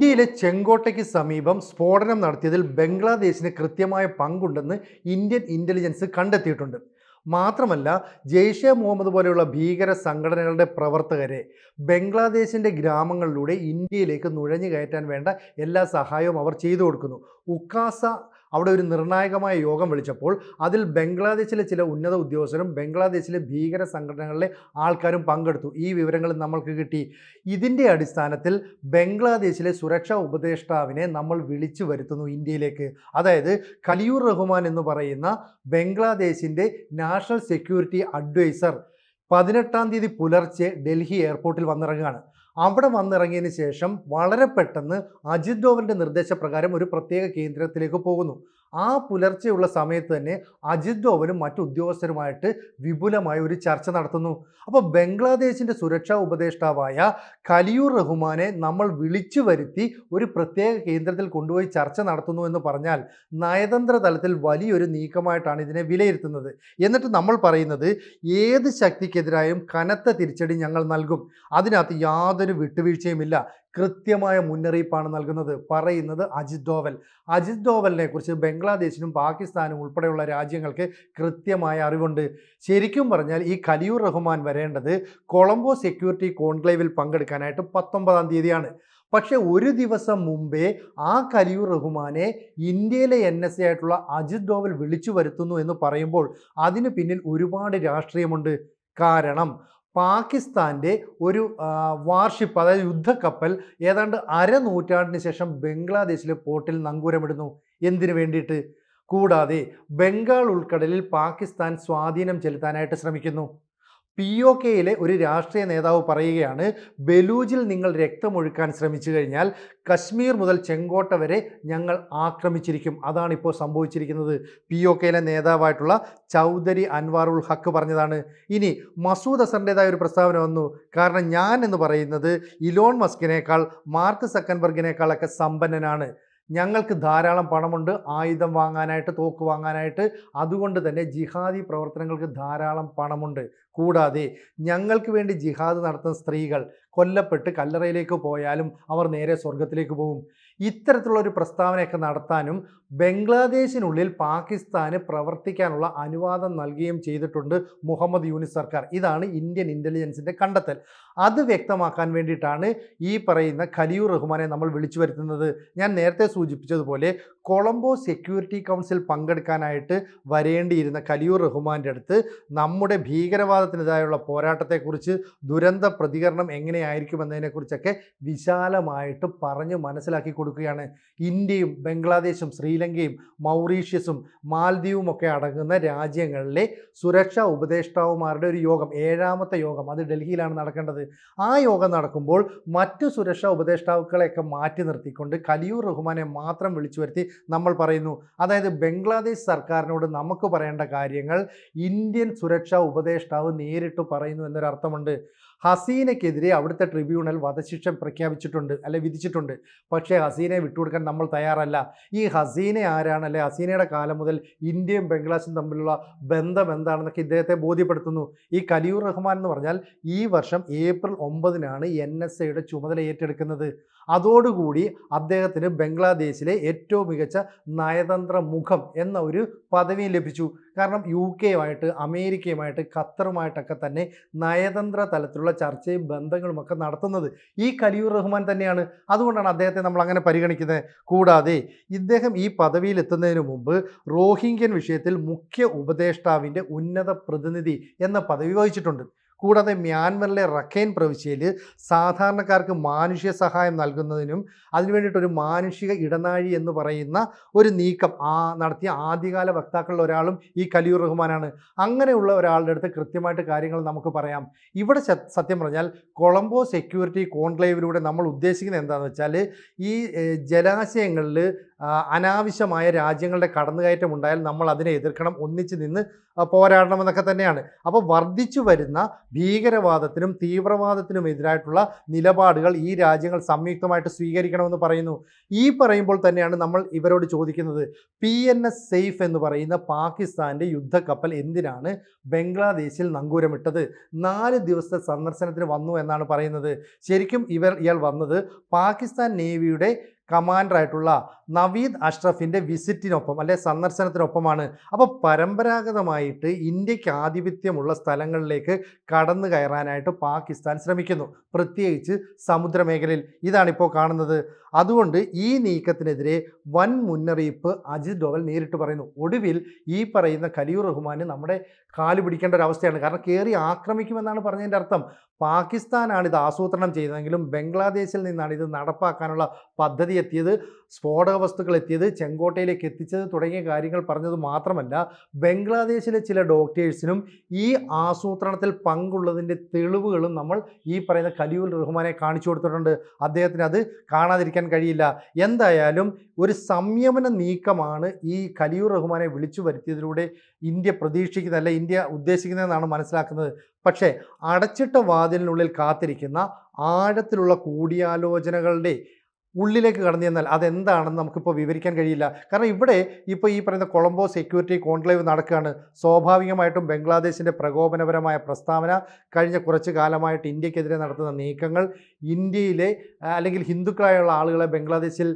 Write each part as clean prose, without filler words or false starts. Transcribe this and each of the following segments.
ഇന്ത്യയിലെ ചെങ്കോട്ടയ്ക്ക് സമീപം സ്ഫോടനം നടത്തിയതിൽ ബംഗ്ലാദേശിന് കൃത്യമായ പങ്കുണ്ടെന്ന് ഇന്ത്യൻ ഇന്റലിജൻസ് കണ്ടെത്തിയിട്ടുണ്ട്. മാത്രമല്ല, ജെയ്ഷെ മുഹമ്മദ് പോലെയുള്ള ഭീകര സംഘടനകളുടെ പ്രവർത്തകരെ ബംഗ്ലാദേശിൻ്റെ ഗ്രാമങ്ങളിലൂടെ ഇന്ത്യയിലേക്ക് നുഴഞ്ഞു കയറ്റാൻ വേണ്ട എല്ലാ സഹായവും അവർ ചെയ്തു കൊടുക്കുന്നു. ഉക്കാസ അവിടെ ഒരു നിർണായകമായ യോഗം വിളിച്ചപ്പോൾ അതിൽ ബംഗ്ലാദേശിലെ ചില ഉന്നത ഉദ്യോഗസ്ഥരും ബംഗ്ലാദേശിലെ ഭീകര സംഘടനകളിലെ ആൾക്കാരും പങ്കെടുത്തു. ഈ വിവരങ്ങൾ നമ്മൾക്ക് കിട്ടി. ഇതിൻ്റെ അടിസ്ഥാനത്തിൽ ബംഗ്ലാദേശിലെ സുരക്ഷാ ഉപദേഷ്ടാവിനെ നമ്മൾ വിളിച്ചു വരുത്തുന്നു ഇന്ത്യയിലേക്ക്. അതായത് ഖലിയൂർ റഹ്മാൻ എന്ന് പറയുന്ന ബംഗ്ലാദേശിൻ്റെ നാഷണൽ സെക്യൂരിറ്റി അഡ്വൈസർ 18-ാം തീയതി പുലർച്ചെ ഡൽഹി എയർപോർട്ടിൽ വന്നിറങ്ങുകയാണ്. അവിടെ വന്നിറങ്ങിയതിന് ശേഷം വളരെ പെട്ടെന്ന് അജിത് ഡോവലിൻ്റെ നിർദ്ദേശപ്രകാരം ഒരു പ്രത്യേക കേന്ദ്രത്തിലേക്ക് പോകുന്നു. ആ പുലർച്ചെയുള്ള സമയത്ത് തന്നെ അജിത് ഡോവലും മറ്റു ഉദ്യോഗസ്ഥരുമായിട്ട് വിപുലമായ ഒരു ചർച്ച നടത്തുന്നു. അപ്പോൾ ബംഗ്ലാദേശിൻ്റെ സുരക്ഷാ ഉപദേഷ്ടാവായ ഖലിയൂർ റഹ്മാനെ നമ്മൾ വിളിച്ചു വരുത്തി ഒരു പ്രത്യേക കേന്ദ്രത്തിൽ കൊണ്ടുപോയി ചർച്ച നടത്തുന്നു എന്ന് പറഞ്ഞാൽ നയതന്ത്ര തലത്തിൽ വലിയൊരു നീക്കമായിട്ടാണ് ഇതിനെ വിലയിരുത്തുന്നത്. എന്നിട്ട് നമ്മൾ പറയുന്നത് ഏത് ശക്തിക്കെതിരായും കനത്ത തിരിച്ചടി ഞങ്ങൾ നൽകും, അതിനകത്ത് യാതൊരു വിട്ടുവീഴ്ചയുമില്ല, കൃത്യമായ മുന്നറിയിപ്പാണ് നൽകുന്നത് പറയുന്നത് അജിത് ഡോവലിനെ കുറിച്ച് ബംഗ്ലാദേശിനും പാകിസ്ഥാനും ഉൾപ്പെടെയുള്ള രാജ്യങ്ങൾക്ക് കൃത്യമായ അറിവുണ്ട്. ശരിക്കും പറഞ്ഞാൽ ഈ ഖലിയൂർ റഹ്മാൻ വരേണ്ടത് കൊളംബോ സെക്യൂരിറ്റി കോൺക്ലേവിൽ പങ്കെടുക്കാനായിട്ട് 19-ാം തീയതിയാണ്. പക്ഷെ ഒരു ദിവസം മുമ്പേ ആ ഖലിയൂർ റഹ്മാനെ ഇന്ത്യയിലെ NSA ആയിട്ടുള്ള അജിത് ഡോവൽ വിളിച്ചു വരുത്തുന്നു എന്ന് പറയുമ്പോൾ അതിന് പിന്നിൽ ഒരുപാട് രാഷ്ട്രീയമുണ്ട്. കാരണം പാകിസ്ഥാൻ്റെ ഒരു വാർഷിപ്പ്, അതായത് യുദ്ധക്കപ്പൽ ഏതാണ്ട് അരനൂറ്റാണ്ടിന് ശേഷം ബംഗ്ലാദേശിലെ പോർട്ടിൽ നങ്കൂരമിടുന്നു. എന്തിനു വേണ്ടിയിട്ട്? കൂടാതെ ബംഗാൾ ഉൾക്കടലിൽ പാകിസ്ഥാൻ സ്വാധീനം ചെലുത്താനായിട്ട് ശ്രമിക്കുന്നു. POKയിലെ ഒരു രാഷ്ട്രീയ നേതാവ് പറയുകയാണ്, ബലൂജിൽ നിങ്ങൾ രക്തമൊഴുക്കാൻ ശ്രമിച്ചു കഴിഞ്ഞാൽ കശ്മീർ മുതൽ ചെങ്കോട്ട വരെ ഞങ്ങൾ ആക്രമിച്ചിരിക്കും. അതാണ് ഇപ്പോൾ സംഭവിച്ചിരിക്കുന്നത്. POKയിലെ നേതാവായിട്ടുള്ള ചൗധരി അൻവാറുൽ ഹക്ക് പറഞ്ഞതാണ്. ഇനി മസൂദ് അസറിൻ്റെതായ ഒരു പ്രസ്താവന വന്നു. കാരണം ഞാൻ എന്ന് പറയുന്നത് ഇലോൺ മസ്കിനേക്കാൾ മാർക്ക് സക്കൻബർഗിനേക്കാളൊക്കെ സമ്പന്നനാണ്, ഞങ്ങൾക്ക് ധാരാളം പണമുണ്ട് ആയുധം വാങ്ങാനായിട്ട്, തോക്ക് വാങ്ങാനായിട്ട്, അതുകൊണ്ട് തന്നെ ജിഹാദി പ്രവർത്തനങ്ങൾക്ക് ധാരാളം പണമുണ്ട്. കൂടാതെ ഞങ്ങൾക്ക് വേണ്ടി ജിഹാദ് നടത്തുന്ന സ്ത്രീകൾ കൊല്ലപ്പെട്ട് കല്ലറയിലേക്ക് പോയാലും അവർ നേരെ സ്വർഗത്തിലേക്ക് പോകും. ഇത്തരത്തിലുള്ളൊരു പ്രസ്താവനയൊക്കെ നടത്താനും ബംഗ്ലാദേശിനുള്ളിൽ പാകിസ്ഥാന് പ്രവർത്തിക്കാനുള്ള അനുവാദം നൽകുകയും ചെയ്തിട്ടുണ്ട് മുഹമ്മദ് യൂനിസ് സർക്കാർ. ഇതാണ് ഇന്ത്യൻ ഇൻ്റലിജൻസിൻ്റെ കണ്ടെത്തൽ. അത് വ്യക്തമാക്കാൻ വേണ്ടിയിട്ടാണ് ഈ പറയുന്ന ഖലിയൂർ റഹ്മാനെ നമ്മൾ വിളിച്ചു വരുത്തുന്നത്. ഞാൻ നേരത്തെ സൂചിപ്പിച്ചതുപോലെ കൊളംബോ സെക്യൂരിറ്റി കൗൺസിൽ പങ്കെടുക്കാനായിട്ട് വരേണ്ടിയിരുന്ന ഖലിയൂർ റഹ്മാൻ്റെ അടുത്ത് നമ്മുടെ ഭീകരവാദത്തിനെതിരായുള്ള പോരാട്ടത്തെക്കുറിച്ച്, ദുരന്ത പ്രതികരണം എങ്ങനെയായിരിക്കുമെന്നതിനെക്കുറിച്ചൊക്കെ വിശാലമായിട്ട് പറഞ്ഞ് മനസ്സിലാക്കി കൊടുക്കുകയാണ്. ഇന്ത്യയും ബംഗ്ലാദേശും ശ്രീലങ്കയും മൗറീഷ്യസും മാൽദ്വീപും ഒക്കെ അടങ്ങുന്ന രാജ്യങ്ങളിലെ സുരക്ഷാ ഉപദേഷ്ടാവുമാരുടെ ഒരു യോഗം, 7ാമത്തെ യോഗം, അത് ഡൽഹിയിലാണ് നടക്കേണ്ടത്. ആ യോഗം നടക്കുമ്പോൾ മറ്റു സുരക്ഷാ ഉപദേഷ്ടാക്കളെയൊക്കെ മാറ്റി നിർത്തിക്കൊണ്ട് ഖലിയൂർ റഹ്മാനെ മാത്രം വിളിച്ചു വരുത്തി നമ്മൾ പറയുന്നു. അതായത് ബംഗ്ലാദേശ് സർക്കാരിനോട് നമുക്ക് പറയേണ്ട കാര്യങ്ങൾ ഇന്ത്യൻ സുരക്ഷാ ഉപദേഷ്ടാവ് നേരിട്ട് പറയുന്നു എന്നൊരർത്ഥമുണ്ട്. ഹസീനയ്ക്കെതിരെ അവിടുത്തെ ട്രിബ്യൂണൽ വധശിക്ഷ പ്രഖ്യാപിച്ചിട്ടുണ്ട്, വിധിച്ചിട്ടുണ്ട്. പക്ഷേ ഹസീനയെ വിട്ടുകൊടുക്കാൻ നമ്മൾ തയ്യാറല്ല. ഈ ഹസീന ആരാണ്, ഹസീനയുടെ കാലം മുതൽ ഇന്ത്യയും ബംഗ്ലാദേശും തമ്മിലുള്ള ബന്ധം എന്താണെന്നൊക്കെ ഇദ്ദേഹത്തെ ബോധ്യപ്പെടുത്തുന്നു. ഈ ഖലിയൂർ റഹ്മാൻ എന്ന് പറഞ്ഞാൽ ഈ വർഷം ഏപ്രിൽ 9-നാണ് NSAയുടെ ചുമതല ഏറ്റെടുക്കുന്നത്. അതോടുകൂടി അദ്ദേഹത്തിന് ബംഗ്ലാദേശിലെ ഏറ്റവും മികച്ച നയതന്ത്ര മുഖം എന്ന ഒരു പദവിയും ലഭിച്ചു. കാരണം UK-യുമായിട്ട്, അമേരിക്കയുമായിട്ട്, ഖത്തറുമായിട്ടൊക്കെ തന്നെ നയതന്ത്ര തലത്തിലുള്ള ചർച്ചയും ബന്ധങ്ങളുമൊക്കെ നടത്തുന്നത് ഈ ഖലിയൂർ റഹ്മാൻ തന്നെയാണ്. അതുകൊണ്ടാണ് അദ്ദേഹത്തെ നമ്മൾ അങ്ങനെ പരിഗണിക്കുന്നത്. കൂടാതെ ഇദ്ദേഹം ഈ പദവിയിൽ എത്തുന്നതിന് മുമ്പ് റോഹിംഗ്യൻ വിഷയത്തിൽ മുഖ്യ ഉപദേഷ്ടാവിൻ്റെ ഉന്നത പ്രതിനിധി എന്ന പദവി വഹിച്ചിട്ടുണ്ട്. കൂടാതെ മ്യാൻമറിലെ റഖൈൻ പ്രവിശ്യയിൽ സാധാരണക്കാർക്ക് മാനുഷിക സഹായം നൽകുന്നതിനും അതിനു വേണ്ടിയിട്ടൊരു മാനുഷിക ഇടനാഴി എന്ന് പറയുന്ന ഒരു നീക്കം നടത്തിയ ആദ്യകാല വക്താക്കളിൽ ഒരാളും ഈ ഖലിയൂർ റഹ്മാനാണ്. അങ്ങനെയുള്ള ഒരാളുടെ അടുത്ത് കൃത്യമായിട്ട് കാര്യങ്ങൾ നമുക്ക് പറയാം. ഇവിടെ സത്യം പറഞ്ഞാൽ കൊളംബോ സെക്യൂരിറ്റി കോൺക്ലേവിലൂടെ നമ്മൾ ഉദ്ദേശിക്കുന്നത് എന്താണെന്ന് വെച്ചാൽ ഈ ജലാശയങ്ങളിൽ അനാവശ്യമായ രാജ്യങ്ങളുടെ കടന്നുകയറ്റം ഉണ്ടായാൽ നമ്മൾ അതിനെ എതിർക്കണം, ഒന്നിച്ച് നിന്ന് പോരാടണമെന്നൊക്കെ തന്നെയാണ്. അപ്പോൾ വർദ്ധിച്ചു വരുന്ന ഭീകരവാദത്തിനും തീവ്രവാദത്തിനും എതിരായിട്ടുള്ള നിലപാടുകൾ ഈ രാജ്യങ്ങൾ സംയുക്തമായിട്ട് സ്വീകരിക്കണമെന്ന് പറയുന്നു. ഈ പറയുമ്പോൾ തന്നെയാണ് നമ്മൾ ഇവരോട് ചോദിക്കുന്നത്, PNS സേഫ് എന്ന് പറയുന്ന പാകിസ്ഥാൻ്റെ യുദ്ധക്കപ്പൽ എന്തിനാണ് ബംഗ്ലാദേശിൽ നങ്കൂരമിട്ടത്? 4 ദിവസത്തെ സന്ദർശനത്തിന് വന്നു എന്നാണ് പറയുന്നത്. ശരിക്കും ഇയാൾ വന്നത് പാകിസ്ഥാൻ നേവിയുടെ കമാൻഡറായിട്ടുള്ള നവീദ് അഷ്റഫിൻ്റെ വിസിറ്റിനൊപ്പം അല്ലെ സന്ദർശനത്തിനൊപ്പമാണ്. അപ്പോൾ പരമ്പരാഗതമായിട്ട് ഇന്ത്യക്ക് ആധിപത്യമുള്ള സ്ഥലങ്ങളിലേക്ക് കടന്നു കയറാനായിട്ട് പാകിസ്ഥാൻ ശ്രമിക്കുന്നു, പ്രത്യേകിച്ച് സമുദ്രമേഖലയിൽ. ഇതാണിപ്പോൾ കാണുന്നത്. അതുകൊണ്ട് ഈ നീക്കത്തിനെതിരെ വൻ മുന്നറിയിപ്പ് അജിത് ഡോവൽ നേരിട്ട് പറയുന്നു. ഒടുവിൽ ഈ പറയുന്ന ഖലീൽ റഹ്മാന് നമ്മുടെ കാല് പിടിക്കേണ്ട ഒരു അവസ്ഥയാണ്. കാരണം കയറി ആക്രമിക്കുമെന്നാണ് പറഞ്ഞതിൻ്റെ അർത്ഥം. പാകിസ്ഥാനാണ് ഇത് ആസൂത്രണം ചെയ്തതെങ്കിലും ബംഗ്ലാദേശിൽ നിന്നാണ് ഇത് നടപ്പാക്കാനുള്ള പദ്ധതി എത്തിയത്, സ്ഫോടക വസ്തുക്കൾ എത്തിയത്, ചെങ്കോട്ടയിലേക്ക് എത്തിച്ചത് തുടങ്ങിയ കാര്യങ്ങൾ പറഞ്ഞത് മാത്രമല്ല, ബംഗ്ലാദേശിലെ ചില ഡോക്ടേഴ്സിനും ഈ ആസൂത്രണത്തിൽ പങ്കുള്ളതിൻ്റെ തെളിവുകളും നമ്മൾ ഈ പറയുന്ന ഖലീൽ റഹ്മാനെ കാണിച്ചു കൊടുത്തിട്ടുണ്ട്. അദ്ദേഹത്തിന് അത് കാണാതിരിക്കാൻ കഴിയില്ല. എന്തായാലും ഒരു സംയമന നീക്കമാണ് ഈ ഖലീൽ റഹ്മാനെ വിളിച്ചു വരുത്തിയതിലൂടെ ഇന്ത്യ പ്രതീക്ഷിക്കുന്നതല്ല, ഇന്ത്യ ഉദ്ദേശിക്കുന്നതെന്നാണ് മനസ്സിലാക്കുന്നത്. പക്ഷേ അടച്ചിട്ട വാതിലിനുള്ളിൽ കാത്തിരിക്കുന്ന ആഴത്തിലുള്ള കൂടിയാലോചനകളുടെ ഉള്ളിലേക്ക് കടന്നു ചെന്നാൽ അതെന്താണെന്ന് നമുക്കിപ്പോൾ വിവരിക്കാൻ കഴിയില്ല. കാരണം ഇവിടെ ഇപ്പോൾ ഈ പറയുന്ന കൊളംബോ സെക്യൂരിറ്റി കോൺക്ലേവ് നടക്കുകയാണ്. സ്വാഭാവികമായിട്ടും ബംഗ്ലാദേശിൻ്റെ പ്രകോപനപരമായ പ്രസ്താവന, കഴിഞ്ഞ കുറച്ച് കാലമായിട്ട് ഇന്ത്യക്കെതിരെ നടത്തുന്ന നീക്കങ്ങൾ, ഇന്ത്യയിലെ അല്ലെങ്കിൽ ഹിന്ദുക്കളായുള്ള ആളുകളെ ബംഗ്ലാദേശിൽ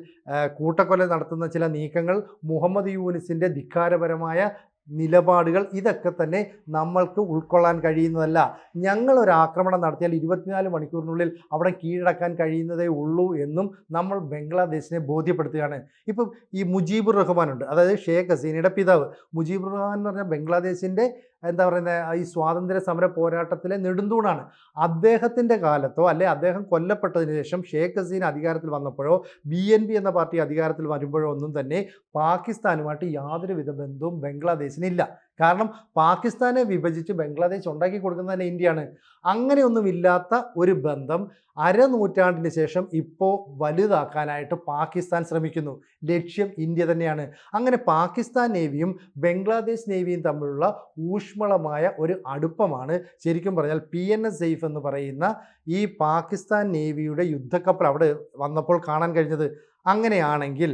കൂട്ടക്കൊല നടത്തുന്ന ചില നീക്കങ്ങൾ, മുഹമ്മദ് യൂനിസിൻ്റെ ധിക്കാരപരമായ നിലപാടുകൾ, ഇതൊക്കെ തന്നെ നമ്മൾക്ക് ഉൾക്കൊള്ളാൻ കഴിയുന്നതല്ല. ഞങ്ങളൊരു ആക്രമണം നടത്തിയാൽ 24 മണിക്കൂറിനുള്ളിൽ അവിടെ കീഴടക്കാൻ കഴിയുന്നതേ ഉള്ളൂ എന്നും നമ്മൾ ബംഗ്ലാദേശിനെ ബോധ്യപ്പെടുത്തുകയാണ്. ഇപ്പം ഈ മുജീബുർ റഹ്മാനുണ്ട്, അതായത് ഷേഖ് ഹസീനയുടെ പിതാവ്. മുജീബുർ റഹ്മാൻ എന്ന് പറഞ്ഞാൽ ബംഗ്ലാദേശിൻ്റെ എന്താ പറയുന്നത്, ഈ സ്വാതന്ത്ര്യ സമര പോരാട്ടത്തിലെ നെടുന്തൂണാണ്. അദ്ദേഹത്തിൻ്റെ കാലത്തോ അല്ലെ അദ്ദേഹം കൊല്ലപ്പെട്ടതിന് ശേഷം ഷേഖ് ഹസീന അധികാരത്തിൽ വന്നപ്പോഴോ BNP എന്ന പാർട്ടി അധികാരത്തിൽ വരുമ്പോഴോ ഒന്നും തന്നെ പാകിസ്ഥാനുമായിട്ട് യാതൊരുവിധ ബന്ധവും ബംഗ്ലാദേശിനില്ല. കാരണം പാകിസ്ഥാനെ വിഭജിച്ച് ബംഗ്ലാദേശ് ഉണ്ടാക്കി കൊടുക്കുന്നത് തന്നെ ഇന്ത്യയാണ്. അങ്ങനെയൊന്നുമില്ലാത്ത ഒരു ബന്ധം അരനൂറ്റാണ്ടിന് ശേഷം ഇപ്പോൾ വലുതാക്കാനായിട്ട് പാകിസ്ഥാൻ ശ്രമിക്കുന്നു. ലക്ഷ്യം ഇന്ത്യ തന്നെയാണ്. അങ്ങനെ പാകിസ്ഥാൻ നേവിയും ബംഗ്ലാദേശ് നേവിയും തമ്മിലുള്ള ഊഷ്മളമായ ഒരു അടുപ്പമാണ് ശരിക്കും പറഞ്ഞാൽ PNS സേഫ് എന്ന് പറയുന്ന ഈ പാകിസ്ഥാൻ നേവിയുടെ യുദ്ധക്കപ്പൽ അവിടെ വന്നപ്പോൾ കാണാൻ കഴിഞ്ഞത്. അങ്ങനെയാണെങ്കിൽ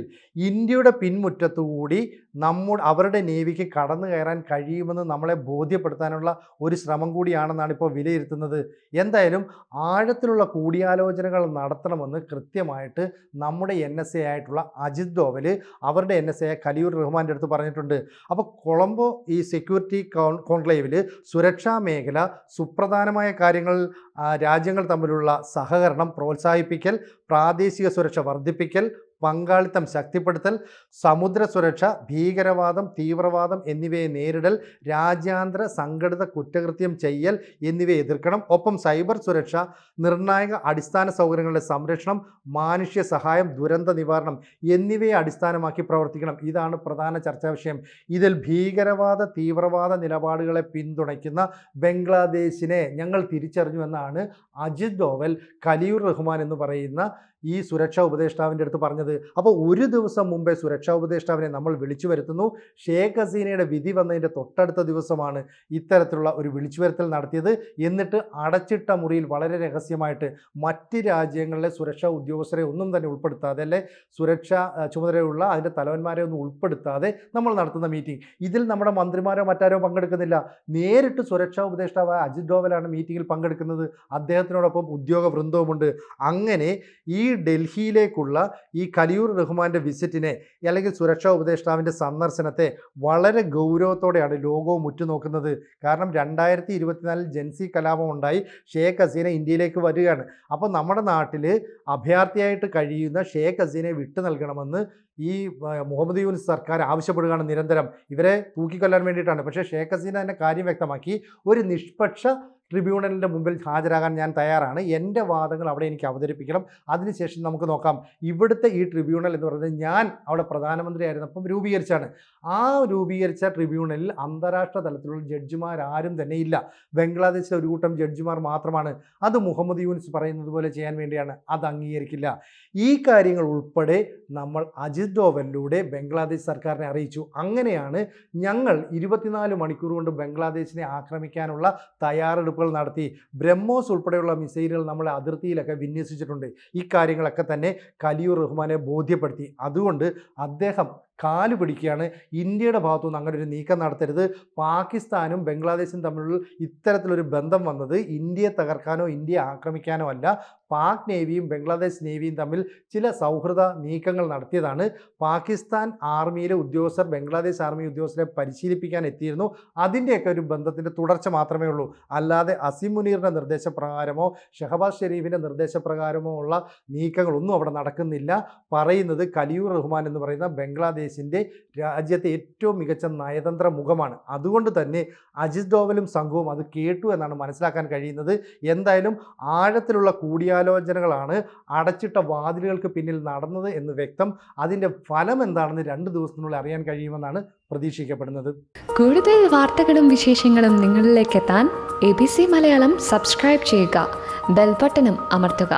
ഇന്ത്യയുടെ പിൻമുറ്റത്തുകൂടി അവരുടെ നേവിക്ക് കടന്നു കയറാൻ കഴിയുമെന്ന് നമ്മളെ ബോധ്യപ്പെടുത്താനുള്ള ഒരു ശ്രമം കൂടിയാണെന്നാണ് ഇപ്പോൾ വിലയിരുത്തുന്നത്. എന്തായാലും ആഴത്തിലുള്ള കൂടിയാലോചനകൾ നടത്തണമെന്ന് കൃത്യമായിട്ട് നമ്മുടെ NSA ആയിട്ടുള്ള അജിത് ഡോവൽ അവരുടെ NSA ഖലീൽ റഹ്മാൻ്റെ അടുത്ത് പറഞ്ഞിട്ടുണ്ട്. അപ്പോൾ കൊളംബോ ഈ സെക്യൂരിറ്റി കോൺക്ലേവിൽ സുരക്ഷാ മേഖല, സുപ്രധാനമായ കാര്യങ്ങൾ, രാജ്യങ്ങൾ തമ്മിലുള്ള സഹകരണം പ്രോത്സാഹിപ്പിക്കൽ, പ്രാദേശിക സുരക്ഷ വർദ്ധിപ്പിക്കൽ, പങ്കാളിത്തം ശക്തിപ്പെടുത്തൽ, സമുദ്ര സുരക്ഷ, ഭീകരവാദം, തീവ്രവാദം എന്നിവയെ നേരിടൽ, രാജ്യാന്തര സംഘടിത കുറ്റകൃത്യം ചെയ്യൽ എന്നിവയെ എതിർക്കണം. ഒപ്പം സൈബർ സുരക്ഷ, നിർണായക അടിസ്ഥാന സൗകര്യങ്ങളുടെ സംരക്ഷണം, മാനുഷ്യ സഹായം, ദുരന്ത നിവാരണം എന്നിവയെ അടിസ്ഥാനമാക്കി പ്രവർത്തിക്കണം. ഇതാണ് പ്രധാന ചർച്ചാ വിഷയം. ഇതിൽ ഭീകരവാദ തീവ്രവാദ നിലപാടുകളെ പിന്തുണയ്ക്കുന്ന ബംഗ്ലാദേശിനെ ഞങ്ങൾ തിരിച്ചറിഞ്ഞു എന്നാണ് അജിത് ഡോവൽ ഖലീൽ റഹ്മാൻ എന്ന് പറയുന്ന ഈ സുരക്ഷാ ഉപദേഷ്ടാവിൻ്റെ അടുത്ത് പറഞ്ഞത്. അപ്പോൾ ഒരു ദിവസം മുമ്പേ സുരക്ഷാ ഉപദേഷ്ടാവിനെ നമ്മൾ വിളിച്ചു വരുത്തുന്നു. ഷേഖ് ഹസീനയുടെ വിധി വന്നതിൻ്റെ തൊട്ടടുത്ത ദിവസമാണ് ഇത്തരത്തിലുള്ള ഒരു വിളിച്ചുവരുത്തൽ നടത്തിയത്. എന്നിട്ട് അടച്ചിട്ട മുറിയിൽ വളരെ രഹസ്യമായിട്ട് മറ്റ് രാജ്യങ്ങളിലെ സുരക്ഷാ ഉദ്യോഗസ്ഥരെ ഒന്നും തന്നെ ഉൾപ്പെടുത്താതെ, അല്ലെ സുരക്ഷാ ചുമതലയുള്ള അതിൻ്റെ തലവന്മാരെ ഒന്നും ഉൾപ്പെടുത്താതെ നമ്മൾ നടത്തുന്ന മീറ്റിംഗ്. ഇതിൽ നമ്മുടെ മന്ത്രിമാരോ മറ്റാരോ പങ്കെടുക്കുന്നില്ല. നേരിട്ട് സുരക്ഷാ ഉപദേഷ്ടാവായ അജിത് ഡോവലാണ് മീറ്റിങ്ങിൽ പങ്കെടുക്കുന്നത്. അദ്ദേഹത്തിനോടൊപ്പം ഉദ്യോഗ വൃന്ദവുമുണ്ട്. അങ്ങനെ ഈ ഡൽഹിയിലേക്കുള്ള ഈ ഖലീൽ റഹ്മാൻ്റെ വിസിറ്റിനെ അല്ലെങ്കിൽ സുരക്ഷാ ഉപദേഷ്ടാവിൻ്റെ സന്ദർശനത്തെ വളരെ ഗൗരവത്തോടെയാണ് ലോകവും ഉറ്റുനോക്കുന്നത്. കാരണം 2024 ജൻസി കലാപം ഉണ്ടായി, ഷേഖ് ഹസീന ഇന്ത്യയിലേക്ക് വരികയാണ്. അപ്പോൾ നമ്മുടെ നാട്ടിൽ അഭയാർത്ഥിയായിട്ട് കഴിയുന്ന ഷേഖ് ഹസീനയെ വിട്ടു നൽകണമെന്ന് ഈ മുഹമ്മദ് യൂനിസ് സർക്കാർ ആവശ്യപ്പെടുകയാണ് നിരന്തരം. ഇവരെ തൂക്കിക്കൊല്ലാൻ വേണ്ടിയിട്ടാണ്. പക്ഷേ ഷേഖ് ഹസീന തന്നെ കാര്യം വ്യക്തമാക്കി, ഒരു നിഷ്പക്ഷ ട്രിബ്യൂണലിൻ്റെ മുമ്പിൽ ഹാജരാകാൻ ഞാൻ തയ്യാറാണ്, എൻ്റെ വാദങ്ങൾ അവിടെ എനിക്ക് അവതരിപ്പിക്കണം, അതിനുശേഷം നമുക്ക് നോക്കാം. ഇവിടുത്തെ ഈ ട്രിബ്യൂണൽ എന്ന് പറയുന്നത് ഞാൻ അവിടെ പ്രധാനമന്ത്രി ആയിരുന്നപ്പം രൂപീകരിച്ചാണ്. ആ രൂപീകരിച്ച ട്രിബ്യൂണലിൽ അന്താരാഷ്ട്ര തലത്തിലുള്ള ജഡ്ജിമാരാരും തന്നെ ഇല്ല. ബംഗ്ലാദേശിലെ ഒരു കൂട്ടം ജഡ്ജിമാർ മാത്രമാണ്. അത് മുഹമ്മദ് യൂനിസ് പറയുന്നത് പോലെ ചെയ്യാൻ വേണ്ടിയാണ്. അത് അംഗീകരിക്കില്ല. ഈ കാര്യങ്ങൾ ഉൾപ്പെടെ നമ്മൾ അജിത് ഡോവലിലൂടെ ബംഗ്ലാദേശ് സർക്കാരിനെ അറിയിച്ചു. അങ്ങനെയാണ് ഞങ്ങൾ 24 മണിക്കൂർ കൊണ്ട് ബംഗ്ലാദേശിനെ ആക്രമിക്കാനുള്ള തയ്യാറെടുപ്പുകൾ നടത്തി. ബ്രഹ്മോസ് ഉൾപ്പെടെയുള്ള മിസൈലുകൾ നമ്മളെ അതിർത്തിയിലൊക്കെ വിന്യസിച്ചിട്ടുണ്ട്. ഈ കാര്യങ്ങളൊക്കെ തന്നെ ഖലിയുർ റഹ്മാനെ ബോധ്യപ്പെടുത്തി. അതുകൊണ്ട് അദ്ദേഹം കാല് പിടിക്കുകയാണ്. ഇന്ത്യയുടെ ഭാഗത്തുനിന്ന് അങ്ങനെ ഒരു നീക്കം നടത്തരുത്. പാകിസ്ഥാനും ബംഗ്ലാദേശും തമ്മിലുള്ള ഇത്തരത്തിലൊരു ബന്ധം വന്നത് ഇന്ത്യയെ തകർക്കാനോ ഇന്ത്യയെ ആക്രമിക്കാനോ അല്ല. പാക് നേവിയും ബംഗ്ലാദേശ് നേവിയും തമ്മിൽ ചില സൗഹൃദ നീക്കങ്ങൾ നടത്തിയതാണ്. പാകിസ്ഥാൻ ആർമിയിലെ ഉദ്യോഗസ്ഥർ ബംഗ്ലാദേശ് ആർമി ഉദ്യോഗസ്ഥരെ പരിശീലിപ്പിക്കാൻ എത്തിയിരുന്നു. അതിൻ്റെയൊക്കെ ഒരു ബന്ധത്തിൻ്റെ തുടർച്ച മാത്രമേ ഉള്ളൂ. അല്ലാതെ അസീം മുനീറിൻ്റെ നിർദ്ദേശപ്രകാരമോ ഷഹബാസ് ഷെരീഫിൻ്റെ നിർദ്ദേശപ്രകാരമോ ഉള്ള നീക്കങ്ങളൊന്നും അവിടെ നടക്കുന്നില്ല. പറയുന്നത് ഖലിയുർ റഹ്മാൻ എന്ന് പറയുന്ന ബംഗ്ലാദേശിൻ്റെ രാജ്യത്തെ ഏറ്റവും മികച്ച നയതന്ത്ര മുഖമാണ്. അതുകൊണ്ട് തന്നെ അജിത് ഡോവലും സംഘവും അത് കേട്ടു എന്നാണ് മനസ്സിലാക്കാൻ കഴിയുന്നത്. എന്തായാലും ആഴത്തിലുള്ള കൂടിയാലോചനകളാണ് അടച്ചിട്ട വാതിലുകൾക്ക് പിന്നിൽ നടന്നത് എന്ന് വ്യക്തം. അതിൻ്റെ ഫലം എന്താണെന്ന് 2 ദിവസത്തിനുള്ളിൽ അറിയാൻ കഴിയുമെന്നാണ് പ്രതീക്ഷിക്കപ്പെടുന്നത്. കൂടുതൽ വാർത്തകളും വിശേഷങ്ങളും നിങ്ങളിലേക്ക് എത്താൻ ABC മലയാളം സബ്സ്ക്രൈബ് ചെയ്യുക, ബെൽ ബട്ടണും അമർത്തുക.